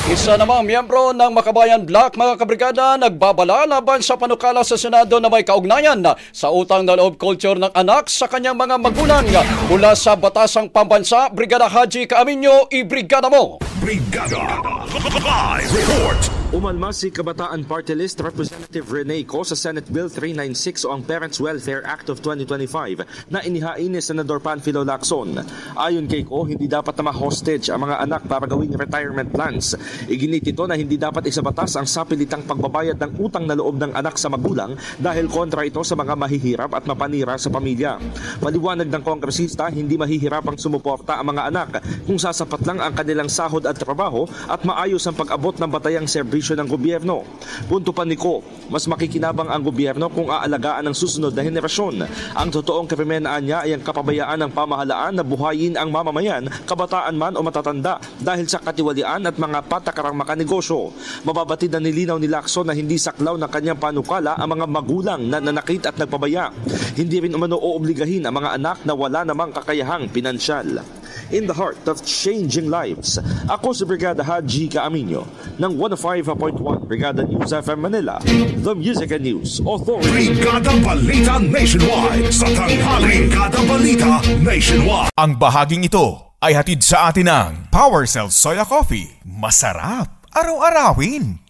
Isa namang miyembro ng Makabayan Black, mga kabrigada, nagbabala laban sa panukala sa Senado na may kaugnayan sa utang na loob culture ng anak sa kanyang mga magulang. Mula sa Batasang Pambansa, Brigada Haji Kaaminyo, ibrigada mo! Brigada Live Report! Umalma si Kabataan Party List Representative Rene Co sa Senate Bill 396 o ang Parents Welfare Act of 2025 na inihain ni Senador Panfilo Lacson. Ayon kay Co, hindi dapat na ma-hostage ang mga anak para gawing retirement plans. Iginit ito na hindi dapat isabatas ang sapilitang pagbabayad ng utang na loob ng anak sa magulang dahil kontra ito sa mga mahihirap at mapanira sa pamilya. Paliwanag ng kongresista, hindi mahihirap ang sumuporta ang mga anak kung sasapat lang ang kanilang sahod at trabaho at maayos ang pag-abot ng batayang serbisyo ng gobyerno. Punto pa ni Co, mas makikinabang ang gobyerno kung aalagaan ang susunod na henerasyon. Ang totoong kapimenaan niya ay ang kapabayaan ng pamahalaan na buhayin ang mamamayan, kabataan man o matatanda, dahil sa katiwalian at mga patakarang makanegosyo. Mababatid na nilinaw ni Lacson na hindi saklaw ng kanyang panukala ang mga magulang na nanakit at nagpabaya. Hindi rin umano oobligahin ang mga anak na wala namang kakayahang pinansyal. In the heart of changing lives, ako si Brigada Haji Kaaminyo ng 105.1 Brigada News FM Manila, the Music and News Authority. Brigada Balita Nationwide sa tanghali. Brigada Balita Nationwide. Ang bahaging ito ay hatid sa atin ng Power Cell Soya Coffee. Masarap araw-arawin.